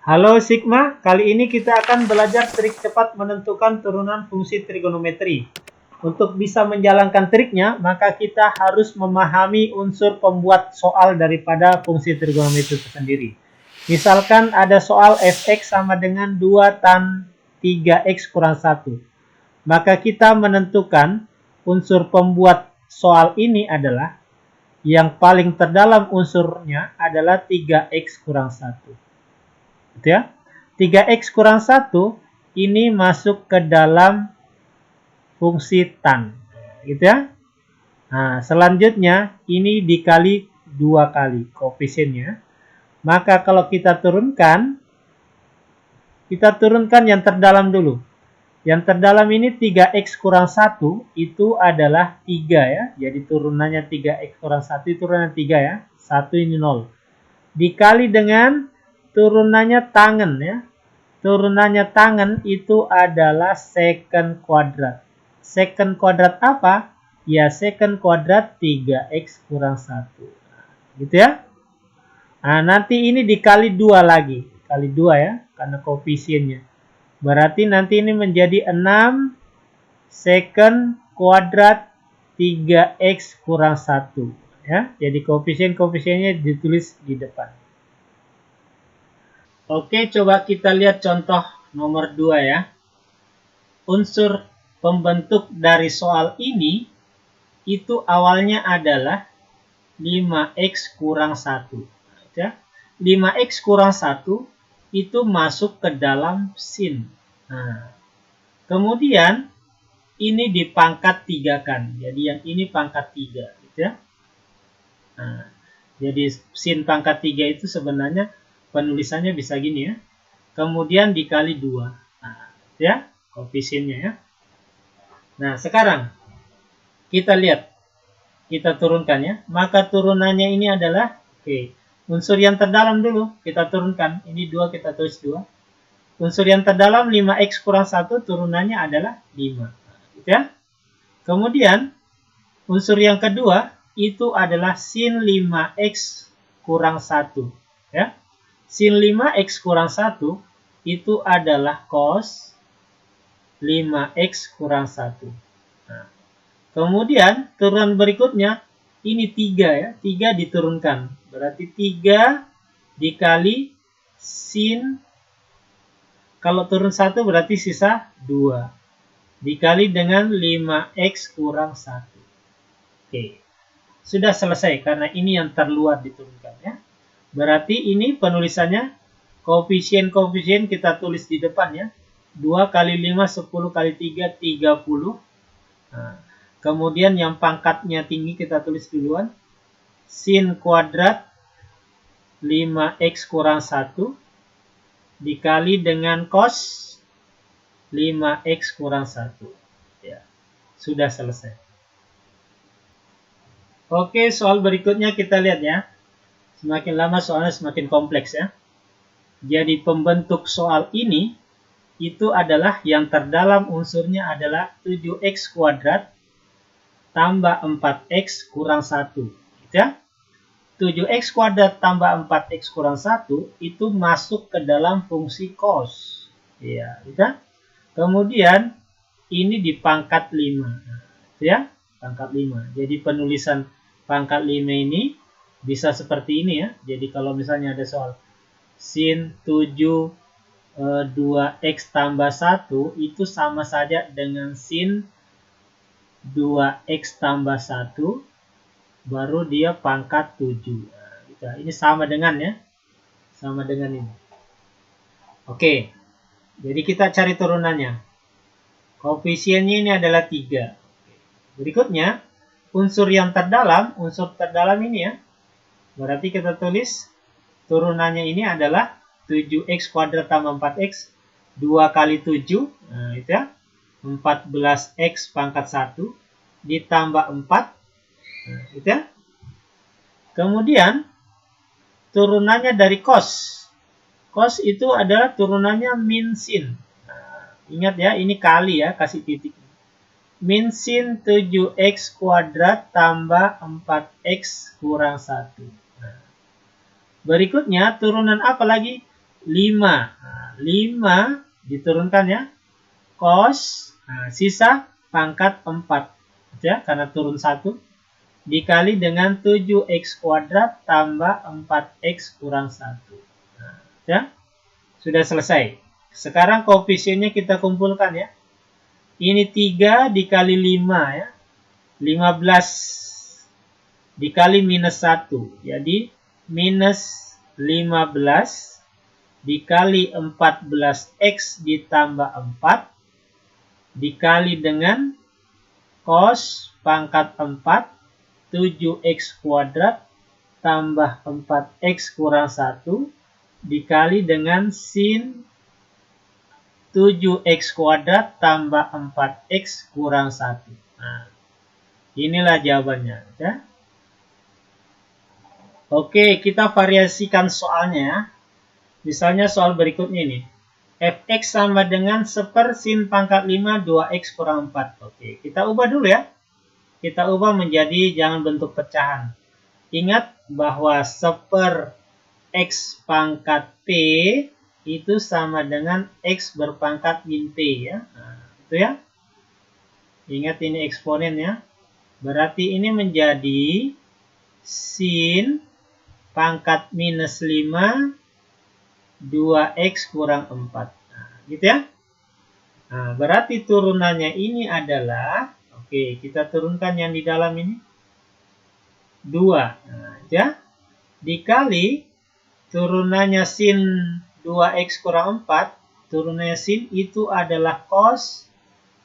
Halo Sigma, kali ini kita akan belajar trik cepat menentukan turunan fungsi trigonometri. Untuk bisa menjalankan triknya, maka kita harus memahami unsur pembuat soal daripada fungsi trigonometri itu sendiri. Misalkan ada soal fx sama dengan 2 tan 3x kurang 1. Maka kita menentukan unsur pembuat soal ini adalah yang paling terdalam unsurnya adalah 3x kurang 1. Gitu ya. 3x kurang 1 ini masuk ke dalam fungsi tan. Gitu ya. Nah, selanjutnya ini dikali 2 kali koefisiennya. Maka kalau kita turunkan yang terdalam dulu. Yang terdalam ini 3x kurang 1 itu adalah 3 ya. Jadi turunannya 3x kurang 1 itu turunan 3 ya. 1 ini 0. Dikali dengan turunannya tangen ya. Turunannya tangen itu adalah secant kuadrat. Secant kuadrat apa? Ya secant kuadrat 3x kurang 1. Gitu ya. Nah, nanti ini dikali 2 lagi. Kali 2 ya, karena koefisiennya. Berarti nanti ini menjadi 6 secant kuadrat 3x kurang 1. Ya, jadi koefisiennya ditulis di depan. Oke, coba kita lihat contoh nomor 2 ya. Unsur pembentuk dari soal ini itu awalnya adalah 5x kurang 1. Ya. 5x kurang 1 itu masuk ke dalam sin. Nah, kemudian ini dipangkat 3 kan. Jadi yang ini pangkat 3. Gitu ya. Nah, jadi sin pangkat 3 itu sebenarnya penulisannya bisa gini ya. Kemudian dikali 2. Nah, ya, koefisiennya ya. Nah, sekarang kita lihat. Kita turunkan ya. Maka turunannya ini adalah unsur yang terdalam dulu kita turunkan. Ini 2 kita tulis 2. Unsur yang terdalam 5x kurang 1 turunannya adalah 5. Gitu ya. Kemudian unsur yang kedua itu adalah sin 5x kurang 1. Ya. Sin 5x kurang 1 itu adalah cos 5x kurang 1. Nah, kemudian turunan berikutnya ini 3 ya. 3 diturunkan. Berarti 3 dikali sin. Kalau turun 1 berarti sisa 2. Dikali dengan 5x kurang 1. Oke. Sudah selesai karena ini yang terluar diturunkan ya. Berarti ini penulisannya koefisien-koefisien kita tulis di depan ya. 2 kali 5, 10 kali 3, 30. Nah, kemudian yang pangkatnya tinggi kita tulis duluan. Sin kuadrat 5x kurang 1 dikali dengan cos 5x kurang 1. Ya, sudah selesai. Oke, soal berikutnya kita lihat ya. Semakin lama soalnya semakin kompleks ya. Jadi pembentuk soal ini itu adalah yang terdalam unsurnya adalah 7x kuadrat tambah 4x kurang 1. Gitu ya. 7x kuadrat tambah 4x kurang 1 itu masuk ke dalam fungsi cos. Ya, gitu ya. Kemudian ini dipangkat 5. Ya, pangkat 5. Jadi penulisan pangkat 5 ini bisa seperti ini ya. Jadi kalau misalnya ada soal sin 7 2x tambah 1 itu sama saja dengan sin 2x tambah 1 baru dia pangkat 7. Nah, gitu. Ini sama dengan ya. Sama dengan ini. Oke. Jadi kita cari turunannya. Koefisiennya ini adalah 3. Berikutnya, unsur terdalam ini ya. Berarti kita tulis turunannya ini adalah 7x kuadrat tambah 4x 2 kali 7. Nah, itu ya. 14x pangkat 1 ditambah 4. Nah, itu ya. Kemudian turunannya dari cos. Cos itu adalah turunannya min sin. Nah, ingat ya, ini kali ya, kasih titik. Min sin 7x kuadrat tambah 4x kurang 1. Nah, berikutnya turunan apa lagi? 5. Nah, 5 diturunkan ya. Cos, nah, sisa pangkat 4. Ya, karena turun 1. Dikali dengan 7x kuadrat tambah 4x kurang 1. Nah, ya, sudah selesai. Sekarang koefisiennya kita kumpulkan ya. Ini 3 dikali 5 ya. 15 dikali minus 1. Jadi minus 15 dikali 14x ditambah 4 dikali dengan cos pangkat 4 7x kuadrat tambah 4x kurang 1 dikali dengan sin 7x kuadrat tambah 4x kurang 1. Nah, inilah jawabannya ya. Oke, kita variasikan soalnya ya. Misalnya soal berikutnya ini. Fx sama dengan 1 sin pangkat 5 2x kurang 4. Oke, kita ubah dulu ya. Kita ubah menjadi jangan bentuk pecahan. Ingat bahwa 1 x pangkat p itu sama dengan x berpangkat min p ya. Nah, itu ya. Ingat ini eksponen ya. Berarti ini menjadi sin pangkat minus 5 2x kurang 4. Nah, gitu ya. Nah, berarti turunannya ini adalah, oke, kita turunkan yang di dalam ini. 2. Nah, ya. Dikali turunannya sin 2x kurang 4. Turunannya sin itu adalah cos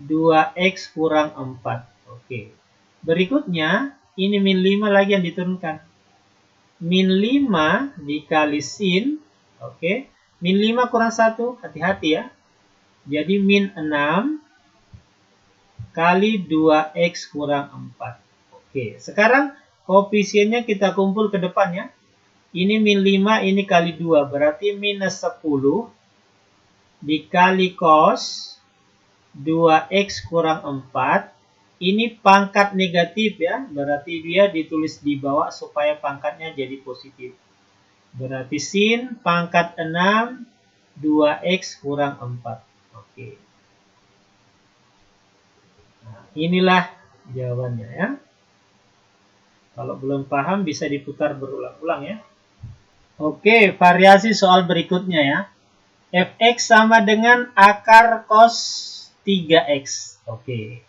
2x kurang 4. Oke. Berikutnya, ini min 5 lagi yang diturunkan. Min 5 dikali sin. Oke, min 5 kurang 1, hati-hati ya. Jadi min 6 kali 2x kurang 4. Oke, sekarang koefisiennya kita kumpul ke depan ya. Ini min 5, ini kali 2, berarti minus 10 dikali cos 2x kurang 4. Ini pangkat negatif ya, berarti dia ditulis di bawah supaya pangkatnya jadi positif. Berarti sin pangkat 6 2x kurang 4. Oke. Nah, inilah jawabannya ya. Kalau belum paham bisa diputar berulang-ulang ya. Oke, variasi soal berikutnya ya. Fx sama dengan akar cos 3x. Oke.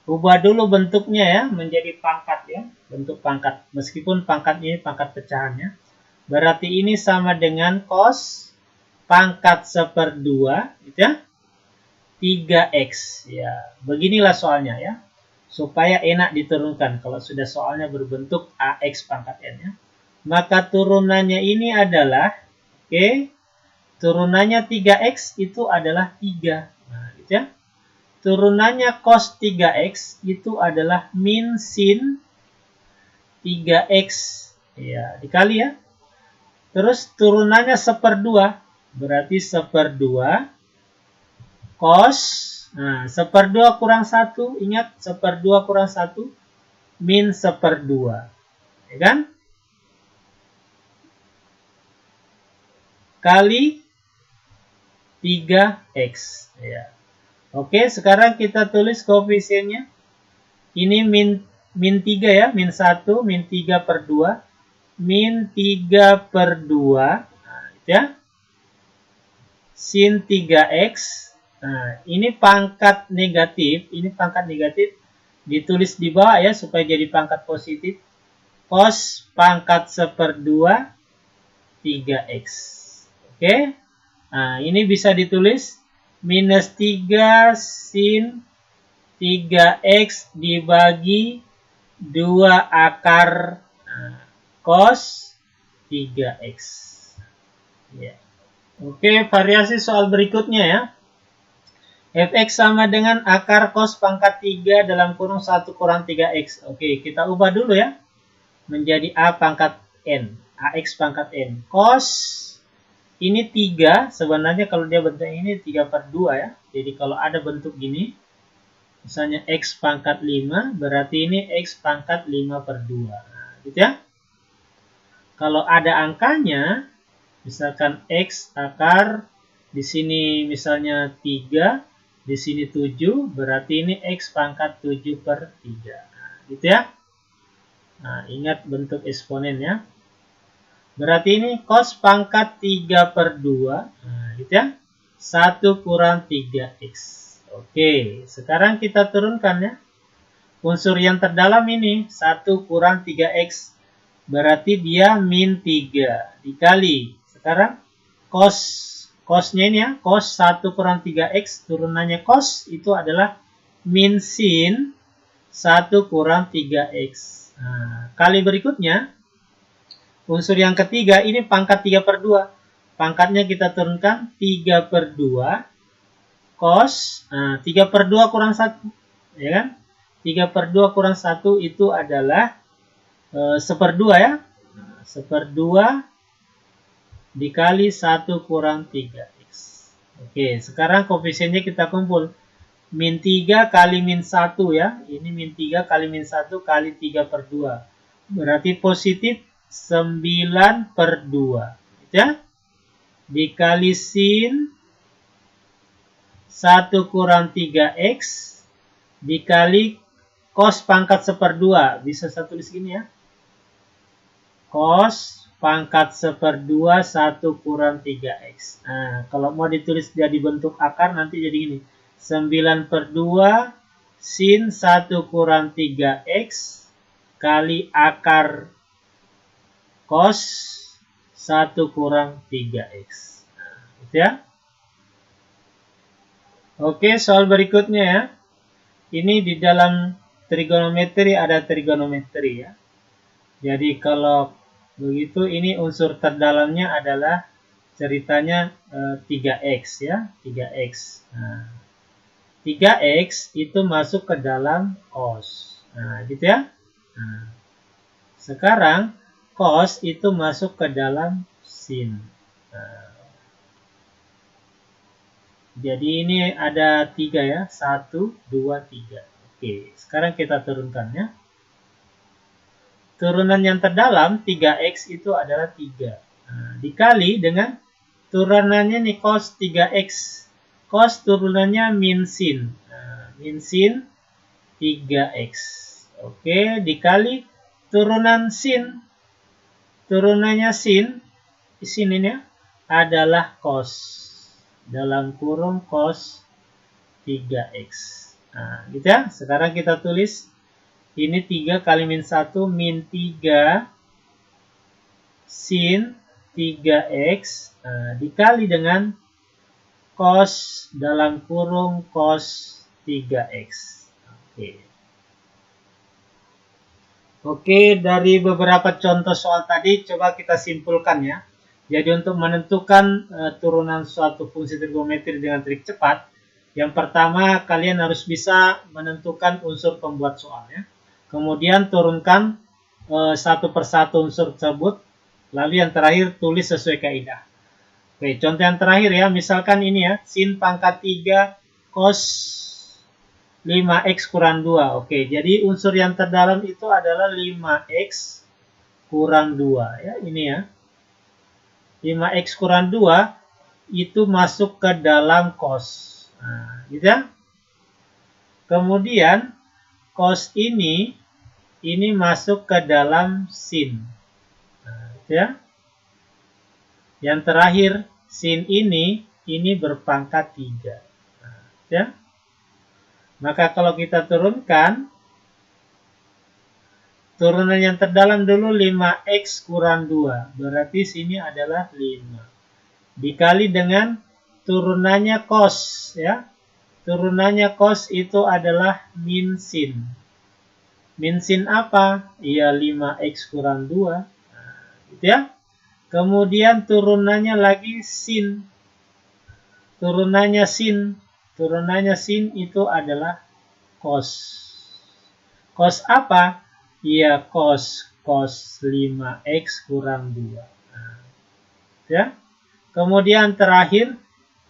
Ubah dulu bentuknya ya menjadi pangkat ya. Bentuk pangkat. Meskipun pangkatnya ini pangkat pecahannya. Berarti ini sama dengan cos pangkat 1/2 gitu ya. 3x ya. Beginilah soalnya ya. Supaya enak diturunkan kalau sudah soalnya berbentuk ax pangkat n ya. Maka turunannya ini adalah oke. Turunannya 3x itu adalah 3. Nah, gitu ya. Turunannya cos 3x itu adalah min sin 3x. Ya, dikali ya. Terus turunannya 1/2, berarti 1/2 cos, nah 1/2 kurang 1, ingat 1/2 kurang 1, min 1/2, ya kan? Kali 3x, ya. Oke, sekarang kita tulis koefisiennya. Ini min 3 ya, min 1, min 3/2, min 3/2, nah, ya. Sin 3x. Nah, ini pangkat negatif, ditulis di bawah ya supaya jadi pangkat positif. Cos pangkat 1/2 3x. Oke. Nah, ini bisa ditulis minus 3 sin 3x dibagi 2 akar cos 3x. Ya. Oke, variasi soal berikutnya ya. Fx sama dengan akar cos pangkat 3 dalam kurung 1 kurang 3x. Oke, kita ubah dulu ya. Menjadi A pangkat n. Ax pangkat n. Cos ini 3. Sebenarnya kalau dia bentuk ini 3/2 ya. Jadi kalau ada bentuk gini. Misalnya x pangkat 5. Berarti ini x pangkat 5/2. Nah, gitu ya. Kalau ada angkanya. Misalkan X akar, di sini misalnya 3, di sini 7, berarti ini X pangkat 7 per 3. Nah, gitu ya. Nah, ingat bentuk eksponen ya. Berarti ini cos pangkat 3 per 2. Nah, gitu ya. 1 kurang 3X. Oke, sekarang kita turunkan ya. Unsur yang terdalam ini 1 kurang 3X. Berarti dia min 3 dikali. Sekarang cosnya ini ya. Cos 1 kurang 3X turunannya cos itu adalah min sin 1 kurang 3X. Nah, kali berikutnya unsur yang ketiga ini pangkat 3 per 2. Pangkatnya kita turunkan 3 per 2 cos, 3 per 2 kurang 1, ya kan? 3 per 2 kurang 1 itu adalah 1/2 ya. 1/2 dikali 1 kurang 3X. Oke, sekarang koefisiennya kita kumpul. Min 3 kali min 1 ya. Ini min 3 kali min 1 kali 3 per 2. Berarti positif 9 per 2. Gitu ya. Dikali sin 1 kurang 3X dikali cos pangkat 1/2. Bisa saya tulis gini ya. Cos pangkat 1/2 1 kurang 3X. Nah, kalau mau ditulis jadi bentuk akar nanti jadi gini. 9 per 2 sin 1 kurang 3X kali akar cos 1 kurang 3X. Nah, gitu ya. Oke, soal berikutnya ya. Ini di dalam trigonometri ada trigonometri ya. Jadi kalau begitu ini unsur terdalamnya adalah ceritanya 3X ya, 3X. Nah, 3X itu masuk ke dalam cos. Nah, gitu ya. Nah, sekarang cos itu masuk ke dalam sin. Nah, jadi ini ada 3 ya, 1, 2, 3. Oke, sekarang kita turunkan ya. Turunan yang terdalam 3X itu adalah 3. Nah, dikali dengan turunannya nih cos 3X. Cos turunannya min sin. Nah, min sin 3X. Oke, dikali turunan sin. Turunannya sin, di sini nih adalah cos. Dalam kurung cos 3X. Nah, gitu ya. Sekarang kita tulis ini 3 kali min 1 min 3 sin 3X dikali dengan cos dalam kurung cos 3X. Oke. Oke, dari beberapa contoh soal tadi coba kita simpulkan ya. Jadi untuk menentukan turunan suatu fungsi trigonometri dengan trik cepat, yang pertama kalian harus bisa menentukan unsur pembuat soalnya. Kemudian turunkan satu persatu unsur tersebut. Lalu yang terakhir tulis sesuai kaidah. Oke, contoh yang terakhir ya, misalkan ini ya, sin pangkat 3 cos 5X kurang 2. Oke, jadi unsur yang terdalam itu adalah 5X kurang 2 ya, ini ya. 5X kurang 2 itu masuk ke dalam cos. Nah, gitu ya. Kemudian cos ini masuk ke dalam sin. Nah, gitu ya. Yang terakhir sin ini berpangkat 3. Nah, gitu ya. Maka kalau kita turunkan turunan yang terdalam dulu 5X kurang 2. Berarti sini adalah 5. Dikali dengan turunannya cos ya. Turunannya cos itu adalah min sin. Min sin apa? Iya 5X kurang 2. Nah, gitu ya. Kemudian turunannya lagi sin. Turunannya sin. Turunannya sin itu adalah cos. Cos apa? Iya, cos 5X kurang 2. Nah, ya. Kemudian terakhir,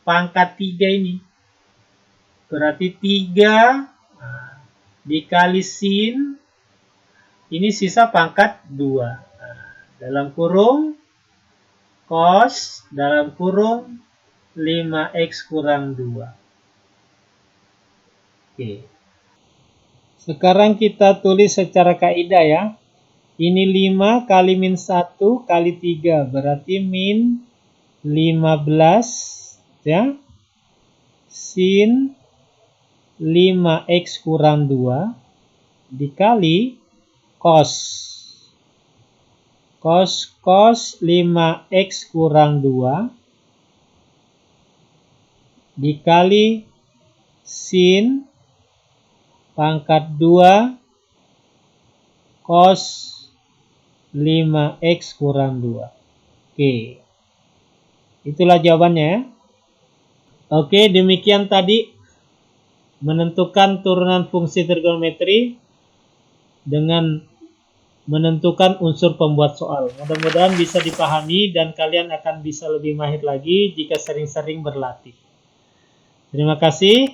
pangkat 3 ini. Berarti 3 dikali sin, ini sisa pangkat 2. Nah, dalam kurung, cos dalam kurung 5x kurang 2. Oke. Sekarang kita tulis secara kaidah ya. Ini 5 kali min 1 kali 3 berarti min 15 ya. Sin 5x kurang 2 dikali cos 5x kurang 2 dikali sin pangkat 2 cos 5x kurang 2. Oke. Itulah jawabannya ya. Oke, demikian tadi menentukan turunan fungsi trigonometri dengan menentukan unsur pembuat soal. Mudah-mudahan bisa dipahami dan kalian akan bisa lebih mahir lagi jika sering-sering berlatih. Terima kasih.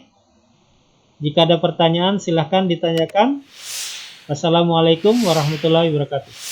Jika ada pertanyaan silahkan ditanyakan. Assalamualaikum warahmatullahi wabarakatuh.